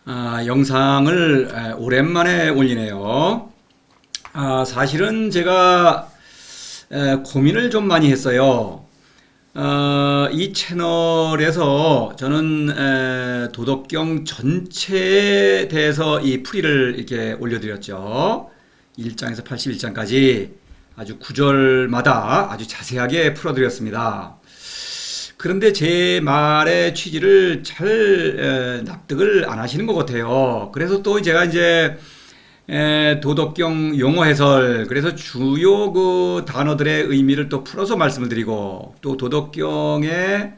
영상을 오랜만에 올리네요. 사실은 제가 고민을 좀 많이 했어요. 이 채널에서 저는 도덕경 전체에 대해서 이 풀이를 이렇게 올려드렸죠. 1장에서 81장까지 아주 구절마다 아주 자세하게 풀어드렸습니다. 그런데 제 말의 취지를 잘 납득을 안 하시는 것 같아요. 그래서 또 제가 이제 도덕경 용어 해설, 그래서 주요 그 단어들의 의미를 또 풀어서 말씀을 드리고, 또 도덕경의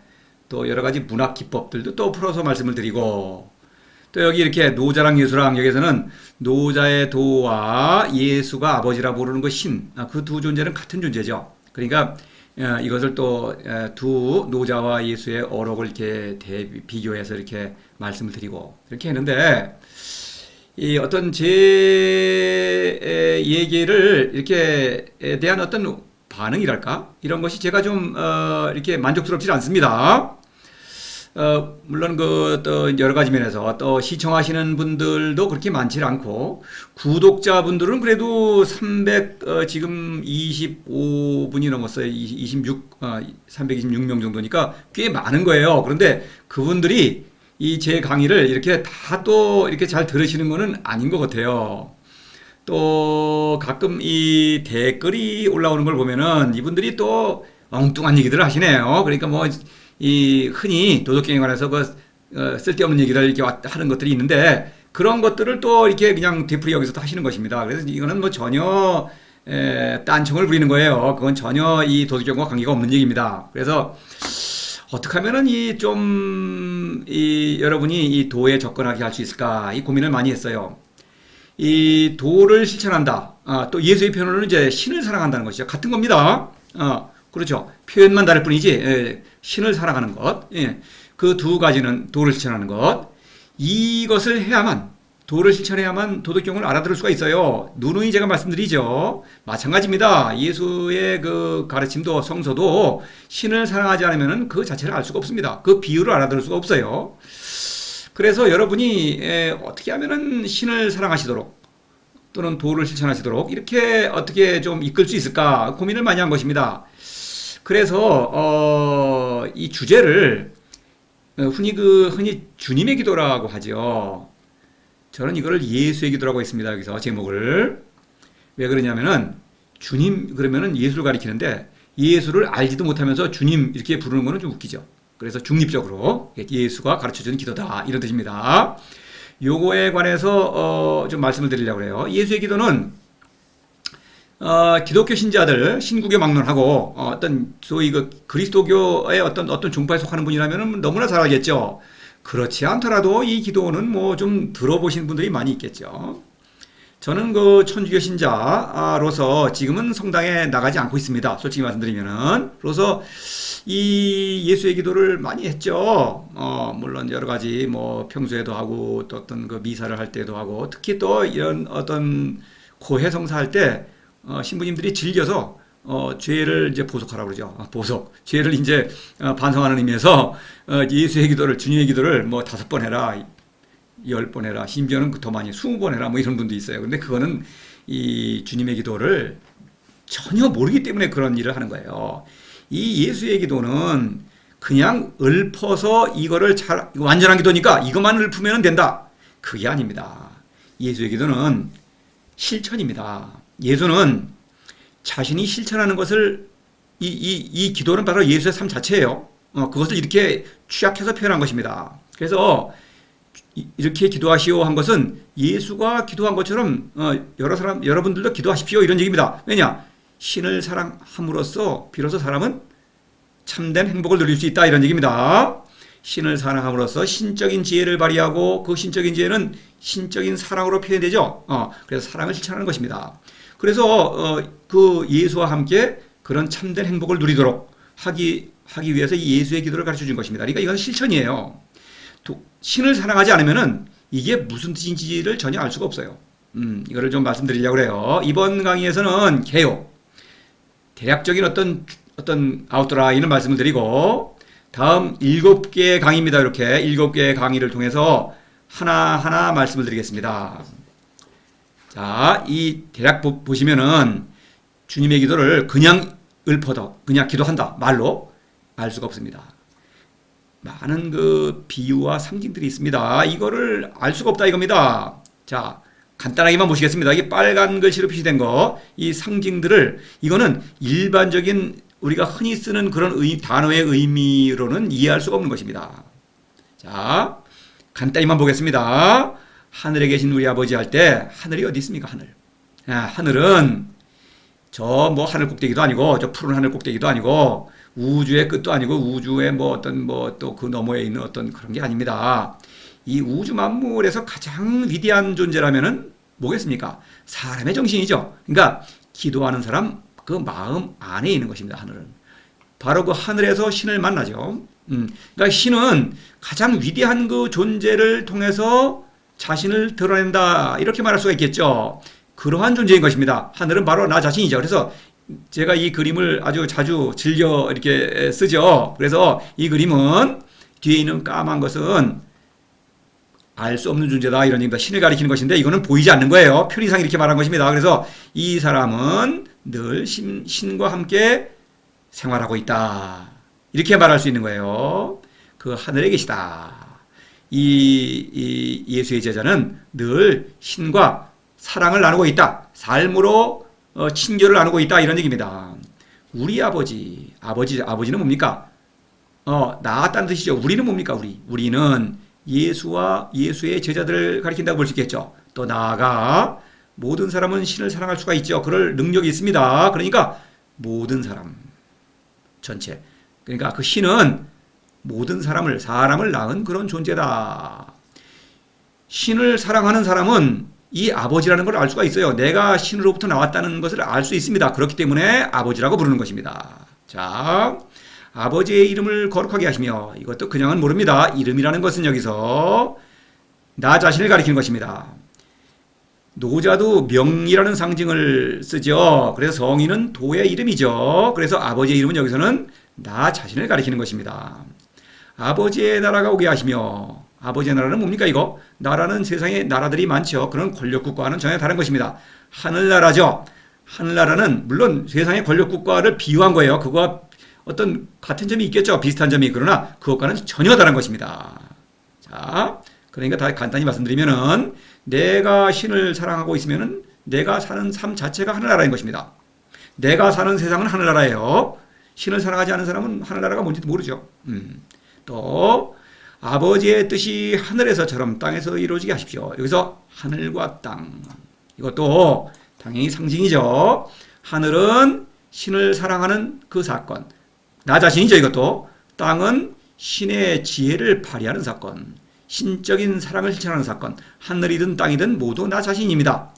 또 여러 가지 문학 기법들도 또 풀어서 말씀을 드리고, 또 여기 이렇게 노자랑 예수랑 여기서는 노자의 도와 예수가 아버지라 부르는 그 신, 그 두 존재는 같은 존재죠. 그러니까 이것을 또 두 노자와 예수의 어록을 이렇게 비교해서 이렇게 말씀을 드리고 이렇게 했는데, 이 어떤 제 얘기를 이렇게 대한 어떤 반응이랄까, 이런 것이 제가 좀 이렇게 만족스럽지 않습니다. 물론 그 또 여러 가지 면에서 또 시청하시는 분들도 그렇게 많지 않고, 구독자분들은 그래도 지금 25분이 넘었어요. 326명 정도니까 꽤 많은 거예요. 그런데 그분들이 이 제 강의를 이렇게 다 또 이렇게 잘 들으시는 거는 아닌 것 같아요. 또 가끔 이 댓글이 올라오는 걸 보면은 이분들이 또 엉뚱한 얘기들을 하시네요. 그러니까 뭐 이 흔히 도덕경에 관해서 쓸데없는 얘기를 이렇게 하는 것들이 있는데, 그런 것들을 또 이렇게 그냥 되풀이 여기서 또 하시는 것입니다. 그래서 이거는 뭐 전혀 딴청을 부리는 거예요. 그건 전혀 이 도덕경과 관계가 없는 얘기입니다. 그래서 어떻게 하면은 여러분이 이 도에 접근하게 할 수 있을까, 이 고민을 많이 했어요. 이 도를 실천한다. 또 예수의 표현으로는 이제 신을 사랑한다는 것이죠. 같은 겁니다. 그렇죠. 표현만 다를 뿐이지, 신을 사랑하는 것. 그 두 가지는 도를 실천하는 것. 이것을 해야만, 도를 실천해야만 도덕경을 알아들을 수가 있어요. 누누이 제가 말씀드리죠. 마찬가지입니다. 예수의 그 가르침도 성서도 신을 사랑하지 않으면 그 자체를 알 수가 없습니다. 그 비유를 알아들을 수가 없어요. 그래서 여러분이 어떻게 하면은 신을 사랑하시도록, 또는 도를 실천하시도록 이렇게 어떻게 좀 이끌 수 있을까 고민을 많이 한 것입니다. 그래서 이 주제를 흔히 주님의 기도라고 하죠. 저는 이거를 예수의 기도라고 했습니다. 여기서 제목을. 왜 그러냐면은 주님 그러면은 예수를 가리키는데, 예수를 알지도 못하면서 주님 이렇게 부르는 거는 좀 웃기죠. 그래서 중립적으로 예수가 가르쳐주는 기도다, 이런 뜻입니다. 요거에 관해서 좀 말씀을 드리려고 해요. 예수의 기도는 기독교 신자들, 신구교 막론하고 어떤 소위 그 그리스도교의 어떤 종파에 속하는 분이라면 너무나 잘 알겠죠. 그렇지 않더라도 이 기도는 뭐 좀 들어보신 분들이 많이 있겠죠. 저는 그 천주교 신자로서 지금은 성당에 나가지 않고 있습니다. 솔직히 말씀드리면은. 그래서 이 예수의 기도를 많이 했죠. 물론 여러 가지 뭐 평소에도 하고, 또 어떤 그 미사를 할 때도 하고, 특히 또 이런 어떤 고해성사 할 때 신부님들이 즐겨서 죄를 이제 보속하라고 그러죠. 보속. 죄를 이제 반성하는 의미에서 예수의 기도를, 주님의 기도를 뭐 5번 해라, 10번 해라, 심지어는 더 많이 20번 해라, 뭐 이런 분도 있어요. 근데 그거는 이 주님의 기도를 전혀 모르기 때문에 그런 일을 하는 거예요. 이 예수의 기도는 그냥 읊어서 이거를 완전한 기도니까 이것만 읊으면 된다, 그게 아닙니다. 예수의 기도는 실천입니다. 예수는 자신이 실천하는 것을, 이 기도는 바로 예수의 삶 자체예요. 그것을 이렇게 취약해서 표현한 것입니다. 그래서 이렇게 기도하시오 한 것은 예수가 기도한 것처럼 여러분들도 기도하십시오, 이런 얘기입니다. 왜냐? 신을 사랑함으로써 비로소 사람은 참된 행복을 누릴 수 있다, 이런 얘기입니다. 신을 사랑함으로써 신적인 지혜를 발휘하고, 그 신적인 지혜는 신적인 사랑으로 표현되죠. 그래서 사랑을 실천하는 것입니다. 그래서 그 예수와 함께 그런 참된 행복을 누리도록 하기 위해서 이 예수의 기도를 가르쳐 준 것입니다. 그러니까 이건 실천이에요. 신을 사랑하지 않으면은 이게 무슨 뜻인지를 전혀 알 수가 없어요. 이거를 좀 말씀드리려고 해요. 이번 강의에서는 개요, 대략적인 어떤 아웃라인을 말씀을 드리고, 다음 7개의 강의입니다. 이렇게 7개의 강의를 통해서 하나하나 말씀을 드리겠습니다. 자, 이 대략 보시면은 주님의 기도를 그냥 읊어도 그냥 기도한다 말로 알 수가 없습니다. 많은 그 비유와 상징들이 있습니다. 이거를 알 수가 없다 이겁니다. 자, 간단하게만 보시겠습니다. 이게 빨간 글씨로 표시된 거, 이 상징들을 이거는 일반적인 우리가 흔히 쓰는 그런 단어의 의미로는 이해할 수가 없는 것입니다. 자, 간단히만 보겠습니다. 하늘에 계신 우리 아버지 할 때 하늘이 어디 있습니까? 하늘. 하늘은 저 뭐 하늘 꼭대기도 아니고 저 푸른 하늘 꼭대기도 아니고 우주의 끝도 아니고 우주의 뭐 어떤 뭐 또 그 너머에 있는 어떤 그런 게 아닙니다. 이 우주 만물에서 가장 위대한 존재라면은 뭐겠습니까? 사람의 정신이죠. 그러니까 기도하는 사람 그 마음 안에 있는 것입니다. 하늘은 바로 그 하늘에서 신을 만나죠. 그러니까 신은 가장 위대한 그 존재를 통해서 자신을 드러낸다 이렇게 말할 수가 있겠죠. 그러한 존재인 것입니다. 하늘은 바로 나 자신이죠. 그래서 제가 이 그림을 아주 자주 즐겨 이렇게 쓰죠. 그래서 이 그림은 뒤에 있는 까만 것은 알 수 없는 존재다 이런 얘기입니다. 신을 가리키는 것인데 이거는 보이지 않는 거예요. 편의상 이렇게 말한 것입니다. 그래서 이 사람은 늘 신과 함께 생활하고 있다. 이렇게 말할 수 있는 거예요. 그 하늘에 계시다. 이 예수의 제자는 늘 신과 사랑을 나누고 있다. 삶으로 친교를 나누고 있다. 이런 얘기입니다. 우리 아버지는 뭡니까? 나았다는 뜻이죠. 우리는 뭡니까? 우리는 예수와 예수의 제자들을 가리킨다고 볼 수 있겠죠. 또 나아가 모든 사람은 신을 사랑할 수가 있죠. 그럴 능력이 있습니다. 그러니까 모든 사람 전체. 그러니까 그 신은 모든 사람을 낳은 그런 존재다. 신을 사랑하는 사람은 이 아버지라는 걸 알 수가 있어요. 내가 신으로부터 나왔다는 것을 알 수 있습니다. 그렇기 때문에 아버지라고 부르는 것입니다. 자, 아버지의 이름을 거룩하게 하시며 이것도 그냥은 모릅니다. 이름이라는 것은 여기서 나 자신을 가리키는 것입니다. 노자도 명이라는 상징을 쓰죠. 그래서 성인은 도의 이름이죠. 그래서 아버지의 이름은 여기서는 나 자신을 가리키는 것입니다. 아버지의 나라가 오게 하시며 아버지의 나라는 뭡니까 이거? 나라는 세상에 나라들이 많죠. 그런 권력국가와는 전혀 다른 것입니다. 하늘나라죠. 하늘나라는 물론 세상의 권력국가를 비유한 거예요. 그거와 어떤 같은 점이 있겠죠. 비슷한 점이. 그러나 그것과는 전혀 다른 것입니다. 자, 그러니까 다 간단히 말씀드리면은 내가 신을 사랑하고 있으면은 내가 사는 삶 자체가 하늘나라인 것입니다. 내가 사는 세상은 하늘나라예요. 신을 사랑하지 않은 사람은 하늘나라가 뭔지도 모르죠. 또 아버지의 뜻이 하늘에서처럼 땅에서 이루어지게 하십시오. 여기서 하늘과 땅. 이것도 당연히 상징이죠. 하늘은 신을 사랑하는 그 사건. 나 자신이죠, 이것도. 땅은 신의 지혜를 발휘하는 사건. 신적인 사랑을 실천하는 사건. 하늘이든 땅이든 모두 나 자신입니다.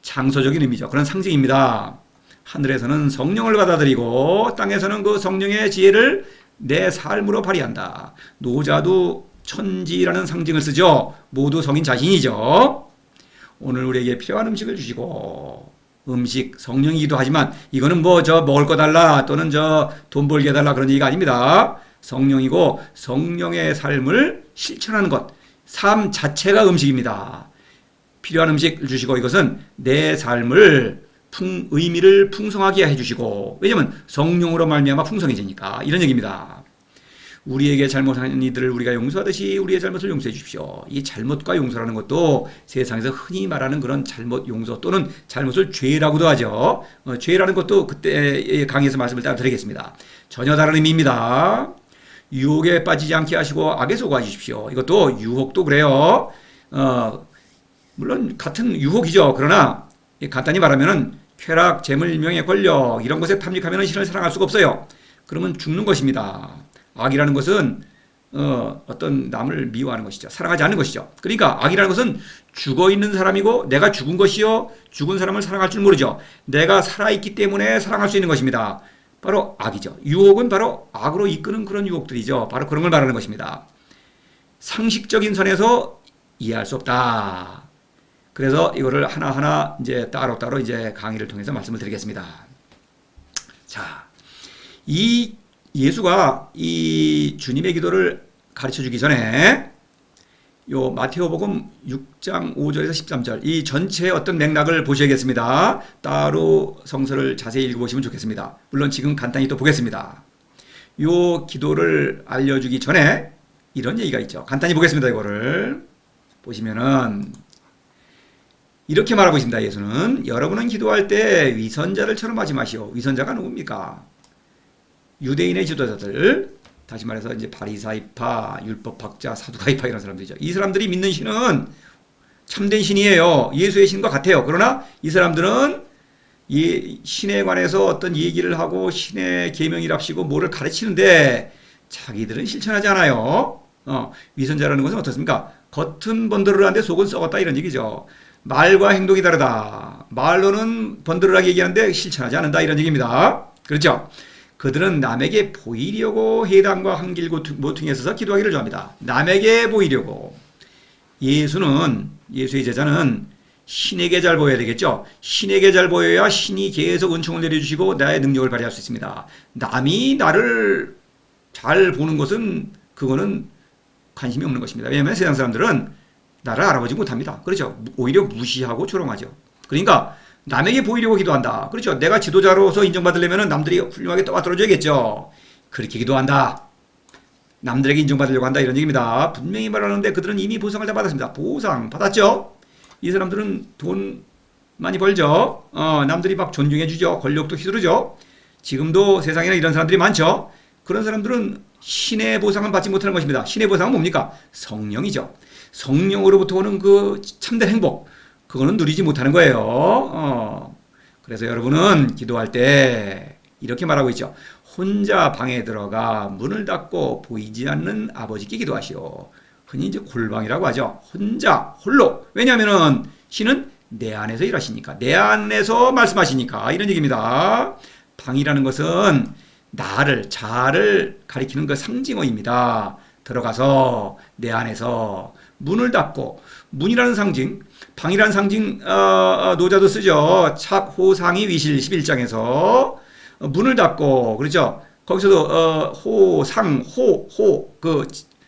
장소적인 의미죠. 그런 상징입니다. 하늘에서는 성령을 받아들이고 땅에서는 그 성령의 지혜를 내 삶으로 발휘한다. 노자도 천지라는 상징을 쓰죠. 모두 성인 자신이죠. 오늘 우리에게 필요한 음식을 주시고 음식 성령이기도 하지만 이거는 뭐 저 먹을 거 달라 또는 저 돈 벌게 달라 그런 얘기가 아닙니다. 성령이고 성령의 삶을 실천하는 것, 삶 자체가 음식입니다. 필요한 음식을 주시고 이것은 내 삶을 의미를 풍성하게 해주시고 왜냐하면 성령으로 말미암아 풍성해지니까 이런 얘기입니다. 우리에게 잘못한 이들을 우리가 용서하듯이 우리의 잘못을 용서해 주십시오. 이 잘못과 용서라는 것도 세상에서 흔히 말하는 그런 잘못 용서 또는 잘못을 죄라고도 하죠. 죄라는 것도 그때 강의에서 말씀을 따라 드리겠습니다. 전혀 다른 의미입니다. 유혹에 빠지지 않게 하시고 악에 속아 주십시오. 이것도 유혹도 그래요. 물론 같은 유혹이죠. 그러나 간단히 말하면은 쾌락, 재물, 명예, 권력 이런 것에 탐닉하면 신을 사랑할 수가 없어요. 그러면 죽는 것입니다. 악이라는 것은 어떤 남을 미워하는 것이죠. 사랑하지 않는 것이죠. 그러니까 악이라는 것은 죽어있는 사람이고 내가 죽은 것이요 죽은 사람을 사랑할 줄 모르죠. 내가 살아있기 때문에 사랑할 수 있는 것입니다. 바로 악이죠. 유혹은 바로 악으로 이끄는 그런 유혹들이죠. 바로 그런 걸 말하는 것입니다. 상식적인 선에서 이해할 수 없다. 그래서 이거를 하나하나 이제 따로따로 이제 강의를 통해서 말씀을 드리겠습니다. 자, 이 예수가 이 주님의 기도를 가르쳐 주기 전에 요 마테오복음 6장 5절에서 13절 이 전체의 어떤 맥락을 보셔야겠습니다. 따로 성서를 자세히 읽어보시면 좋겠습니다. 물론 지금 간단히 또 보겠습니다. 요 기도를 알려주기 전에 이런 얘기가 있죠. 간단히 보겠습니다. 이거를 보시면은 이렇게 말하고 있습니다. 예수는 여러분은 기도할 때 위선자를 처럼하지 마시오. 위선자가 누굽니까? 유대인의 지도자들, 다시 말해서 이제 바리사이파, 율법학자, 사두가이파 이런 사람들이죠. 이 사람들이 믿는 신은 참된 신이에요. 예수의 신과 같아요. 그러나 이 사람들은 이 신에 관해서 어떤 얘기를 하고 신의 계명이랍시고 뭐를 가르치는데 자기들은 실천하지 않아요. 위선자라는 것은 어떻습니까? 겉은 번드르르한데 속은 썩었다 이런 얘기죠. 말과 행동이 다르다. 말로는 번드르르하게 얘기하는데 실천하지 않는다 이런 얘기입니다. 그렇죠? 그들은 남에게 보이려고 해당과 한길 모퉁이에 서서 기도하기를 좋아합니다. 남에게 보이려고. 예수의 제자는 신에게 잘 보여야 되겠죠. 신에게 잘 보여야 신이 계속 은총을 내려주시고 나의 능력을 발휘할 수 있습니다. 남이 나를 잘 보는 것은 그거는 관심이 없는 것입니다. 왜냐하면 세상 사람들은 나를 알아보지 못합니다. 그렇죠. 오히려 무시하고 조롱하죠. 그러니까 남에게 보이려고 기도한다. 그렇죠. 내가 지도자로서 인정받으려면 남들이 훌륭하게 떠받들어줘야겠죠. 그렇게 기도한다. 남들에게 인정받으려고 한다. 이런 얘기입니다. 분명히 말하는데 그들은 이미 보상을 다 받았습니다. 보상 받았죠. 이 사람들은 돈 많이 벌죠. 남들이 막 존중해주죠. 권력도 휘두르죠. 지금도 세상에는 이런 사람들이 많죠. 그런 사람들은 신의 보상은 받지 못하는 것입니다. 신의 보상은 뭡니까? 성령이죠. 성령으로부터 오는 그 참된 행복. 그거는 누리지 못하는 거예요. 그래서 여러분은 기도할 때 이렇게 말하고 있죠. 혼자 방에 들어가 문을 닫고 보이지 않는 아버지께 기도하시오. 흔히 이제 골방이라고 하죠. 혼자, 홀로. 왜냐하면은 신은 내 안에서 일하시니까. 내 안에서 말씀하시니까. 이런 얘기입니다. 방이라는 것은 자를 가리키는 그 상징어입니다. 들어가서 내 안에서 문을 닫고 문이라는 상징, 방이라는 상징 노자도 쓰죠. 착호상이 위실 11장에서 문을 닫고 그렇죠. 거기서도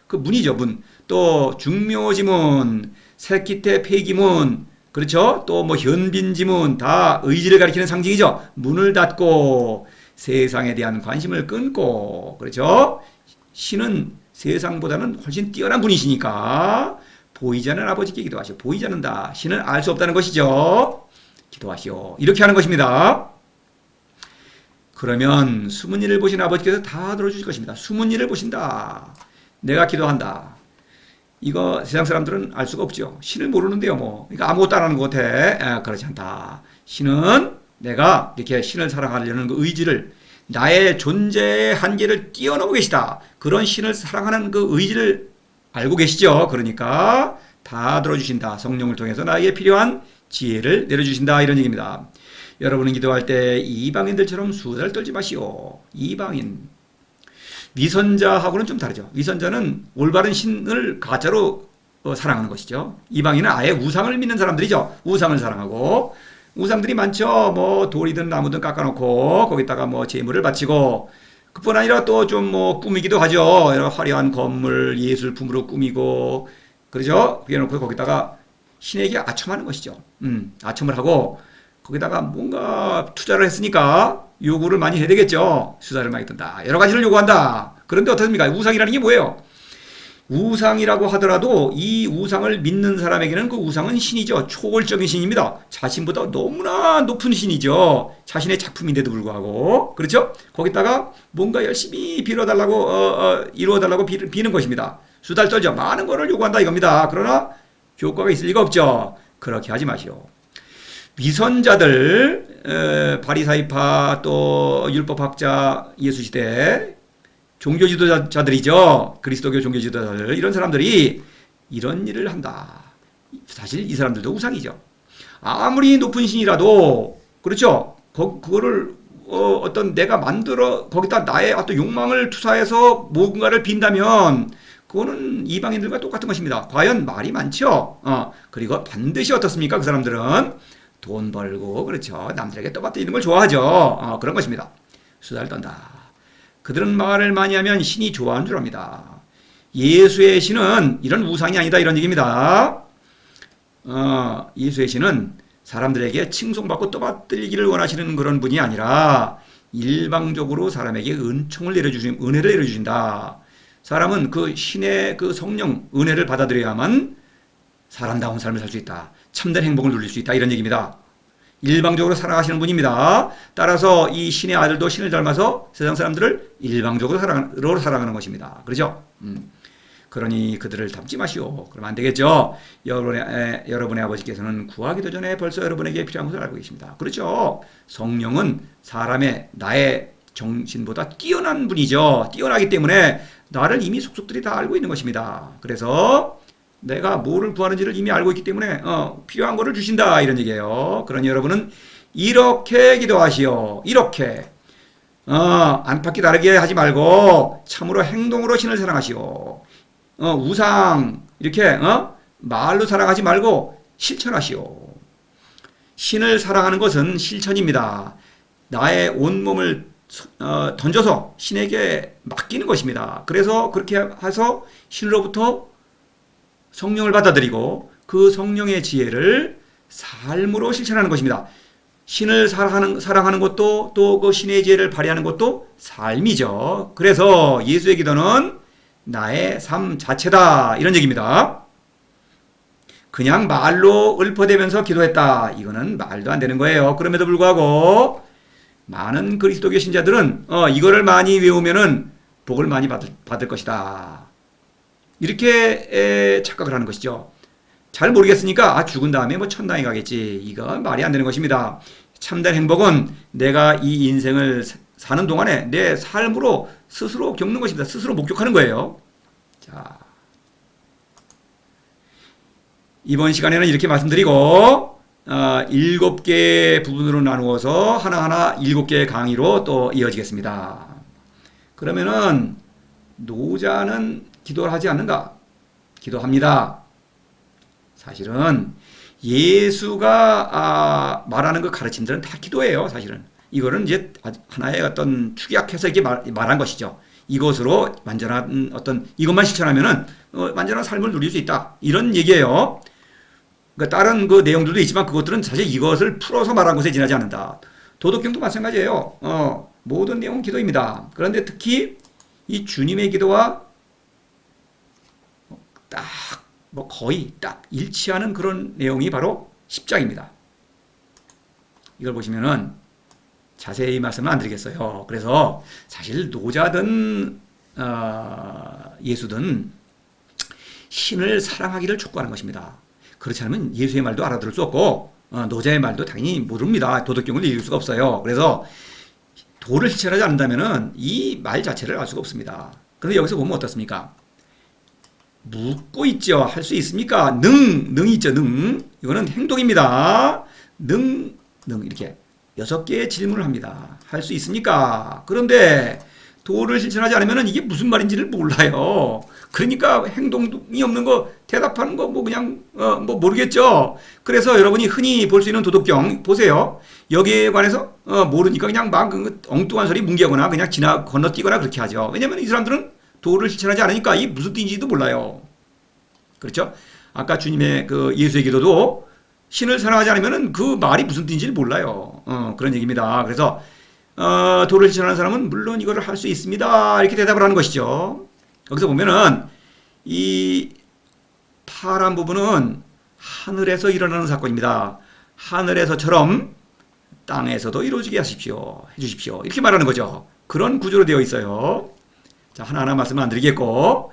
그 문이죠. 문. 또 중묘지문, 새끼태 폐기문 그렇죠. 또 뭐 현빈지문 다 의지를 가리키는 상징이죠. 문을 닫고 세상에 대한 관심을 끊고 그렇죠. 신은 세상보다는 훨씬 뛰어난 분이시니까 보이지 않는 아버지께 기도하시오. 보이지 않는다. 신은 알 수 없다는 것이죠. 기도하시오. 이렇게 하는 것입니다. 그러면 숨은 일을 보신 아버지께서 다 들어주실 것입니다. 숨은 일을 보신다. 내가 기도한다. 이거 세상 사람들은 알 수가 없죠. 신을 모르는데요. 그러니까 아무것도 안 하는 것 같아. 그렇지 않다. 신은 내가 이렇게 신을 사랑하려는 그 의지를 나의 존재의 한계를 뛰어넘어 계시다. 그런 신을 사랑하는 그 의지를 알고 계시죠. 그러니까 다 들어주신다. 성령을 통해서 나에게 필요한 지혜를 내려주신다. 이런 얘기입니다. 여러분은 기도할 때 이방인들처럼 수다를 떨지 마시오. 이방인. 위선자하고는 좀 다르죠. 위선자는 올바른 신을 가짜로 사랑하는 것이죠. 이방인은 아예 우상을 믿는 사람들이죠. 우상을 사랑하고. 우상들이 많죠. 뭐 돌이든 나무든 깎아놓고 거기다가 뭐 제물을 바치고 그뿐 아니라 또 좀 뭐 꾸미기도 하죠. 여러 화려한 건물 예술품으로 꾸미고 그러죠. 그래놓고 거기다가 신에게 아첨하는 것이죠. 아첨을 하고 거기다가 뭔가 투자를 했으니까 요구를 많이 해야 되겠죠. 수다를 많이 뜬다. 여러 가지를 요구한다. 그런데 어떻습니까? 우상이라는 게 뭐예요? 우상이라고 하더라도 이 우상을 믿는 사람에게는 그 우상은 신이죠. 초월적인 신입니다. 자신보다 너무나 높은 신이죠. 자신의 작품인데도 불구하고. 그렇죠? 거기다가 뭔가 열심히 빌어달라고, 이루어달라고 비는 것입니다. 수달 떨죠. 많은 거를 요구한다 이겁니다. 그러나 효과가 있을 리가 없죠. 그렇게 하지 마시오. 위선자들, 바리사이파 또 율법학자 예수시대 종교 지도자들이죠. 그리스도교 종교 지도자들 이런 사람들이 이런 일을 한다. 사실 이 사람들도 우상이죠. 아무리 높은 신이라도 그렇죠. 그거를 어떤 내가 만들어 거기다 나의 어떤 욕망을 투사해서 뭔가를 빈다면 그거는 이방인들과 똑같은 것입니다. 과연 말이 많죠. 그리고 반드시 어떻습니까? 그 사람들은 돈 벌고 그렇죠. 남들에게 떠받들이는 걸 좋아하죠. 그런 것입니다. 수다를 떤다. 그들은 말을 많이 하면 신이 좋아하는 줄 압니다. 예수의 신은 이런 우상이 아니다 이런 얘기입니다. 예수의 신은 사람들에게 칭송받고 떠받들기를 원하시는 그런 분이 아니라 일방적으로 사람에게 은총을 내려주신 은혜를 내려주신다. 사람은 그 신의 그 성령 은혜를 받아들여야만 사람다운 삶을 살 수 있다. 참된 행복을 누릴 수 있다. 이런 얘기입니다. 일방적으로 살아가시는 분입니다. 따라서 이 신의 아들도 신을 닮아서 세상 사람들을 일방적으로 살아가는 것입니다. 그렇죠? 그러니 그들을 닮지 마시오. 그러면 안 되겠죠. 여러분의 아버지께서는 구하기도 전에 벌써 여러분에게 필요한 것을 알고 계십니다. 그렇죠. 성령은 나의 정신보다 뛰어난 분이죠. 뛰어나기 때문에 나를 이미 속속들이 다 알고 있는 것입니다. 그래서 내가 뭐를 구하는지를 이미 알고 있기 때문에 필요한 것을 주신다 이런 얘기예요. 그러니 여러분은 이렇게 기도하시오. 이렇게 안팎이 다르게 하지 말고 참으로 행동으로 신을 사랑하시오. 우상 이렇게 말로 사랑하지 말고 실천하시오. 신을 사랑하는 것은 실천입니다. 나의 온몸을 던져서 신에게 맡기는 것입니다. 그래서 그렇게 해서 신으로부터 성령을 받아들이고 그 성령의 지혜를 삶으로 실천하는 것입니다. 신을 사랑하는 것도 또 그 신의 지혜를 발휘하는 것도 삶이죠. 그래서 예수의 기도는 나의 삶 자체다 이런 얘기입니다. 그냥 말로 읊어대면서 기도했다. 이거는 말도 안 되는 거예요. 그럼에도 불구하고 많은 그리스도교 신자들은 이거를 많이 외우면은 복을 많이 받을 것이다. 이렇게 착각을 하는 것이죠. 잘 모르겠으니까 죽은 다음에 뭐 천당에 가겠지. 이건 말이 안 되는 것입니다. 참된 행복은 내가 이 인생을 사는 동안에 내 삶으로 스스로 겪는 것입니다. 스스로 목격하는 거예요. 자, 이번 시간에는 이렇게 말씀드리고 7개의 부분으로 나누어서 하나하나 7개의 강의로 또 이어지겠습니다. 그러면은 노자는 기도를 하지 않는가? 기도합니다. 사실은 예수가 말하는 그 가르침들은 다 기도예요. 사실은 이거는 이제 하나의 어떤 축약해서 이렇게 말한 것이죠. 이것으로 완전한 이것만 실천하면은 완전한 삶을 누릴 수 있다. 이런 얘기예요. 그러니까 다른 그 내용들도 있지만 그것들은 사실 이것을 풀어서 말한 것에 지나지 않는다. 도덕경도 마찬가지예요. 모든 내용은 기도입니다. 그런데 특히 이 주님의 기도와 거의 딱 일치하는 그런 내용이 바로 십자입니다. 이걸 보시면은 자세히 말씀은 안 드리겠어요. 그래서 사실 노자든 예수든 신을 사랑하기를 촉구하는 것입니다. 그렇지 않으면 예수의 말도 알아들을 수 없고 노자의 말도 당연히 모릅니다. 도덕경을 읽을 수가 없어요. 그래서 도를 실천하지 않는다면 이 말 자체를 알 수가 없습니다. 그런데 여기서 보면 어떻습니까? 묻고 있죠. 할 수 있습니까? 능이 있죠. 이거는 행동입니다. 이렇게 6개의 질문을 합니다. 할 수 있습니까? 그런데 도를 실천하지 않으면 이게 무슨 말인지를 몰라요. 그러니까 행동이 없는 거 대답하는 거 그냥 모르겠죠. 그래서 여러분이 흔히 볼 수 있는 도덕경 보세요. 여기에 관해서 모르니까 그냥 막 엉뚱한 소리 뭉개거나 그냥 건너뛰거나 그렇게 하죠. 왜냐면 이 사람들은 도를 실천하지 않으니까 이 무슨 뜻인지도 몰라요. 그렇죠? 아까 주님의 그 예수의 기도도 신을 사랑하지 않으면 그 말이 무슨 뜻인지를 몰라요. 그런 얘기입니다. 그래서 도를 실천하는 사람은 물론 이거를 할 수 있습니다. 이렇게 대답을 하는 것이죠. 여기서 보면은 이 파란 부분은 하늘에서 일어나는 사건입니다. 하늘에서처럼 땅에서도 이루어지게 해주십시오. 이렇게 말하는 거죠. 그런 구조로 되어 있어요. 자, 하나하나 말씀은 안 드리겠고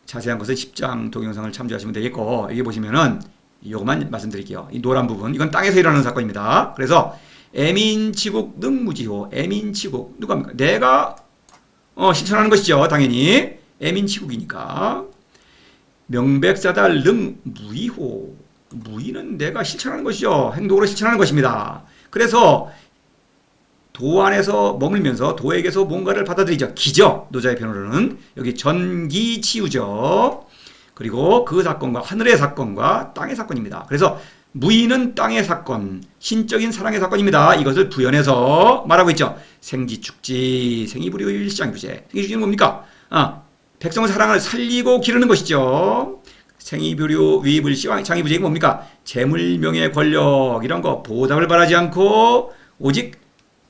자세한 것은 10장 동영상을 참조하시면 되겠고 여기 보시면은 이것만 말씀드릴게요. 이 노란 부분 이건 땅에서 일어나는 사건입니다. 그래서 애민치국 능무지호 애민치국 누가입니까? 내가 실천하는 것이죠. 당연히 애민치국이니까 명백사달 능무이호 무이는 내가 실천하는 것이죠. 행동으로 실천하는 것입니다. 그래서 도 안에서 머물면서 도에게서 뭔가를 받아들이죠. 기죠. 노자의 표현으로는 여기 전기치유죠. 그리고 그 사건과 하늘의 사건과 땅의 사건입니다. 그래서 무의는 땅의 사건, 신적인 사랑의 사건입니다. 이것을 부연해서 말하고 있죠. 생지축지, 생이불이의 일시장부제. 생지축지는 뭡니까? 백성의 사랑을 살리고 기르는 것이죠. 생이부류 위불시 장이부제이 뭡니까? 재물, 명예, 권력 이런 거 보답을 바라지 않고 오직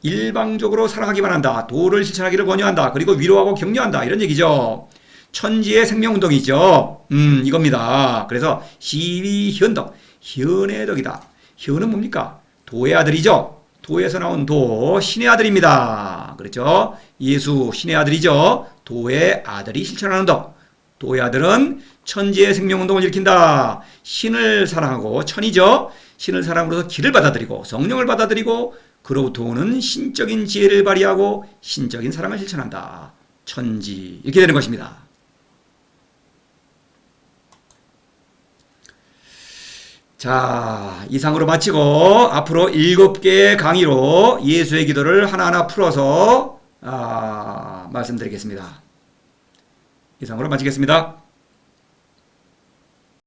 일방적으로 사랑하기만 한다. 도를 실천하기를 권유한다. 그리고 위로하고 격려한다. 이런 얘기죠. 천지의 생명운동이죠. 이겁니다. 그래서 시위현덕, 현의 덕이다. 현은 뭡니까? 도의 아들이죠. 도에서 나온 도, 신의 아들입니다. 그렇죠? 예수, 신의 아들이죠. 도의 아들이 실천하는 덕. 도의 아들은 천지의 생명운동을 일으킨다. 신을 사랑하고, 천이죠. 신을 사랑으로서 길을 받아들이고, 성령을 받아들이고, 그로부터 오는 신적인 지혜를 발휘하고, 신적인 사랑을 실천한다. 천지. 이렇게 되는 것입니다. 자, 이상으로 마치고 앞으로 7개의 강의로 예수의 기도를 하나하나 풀어서 말씀드리겠습니다. 이상으로 마치겠습니다.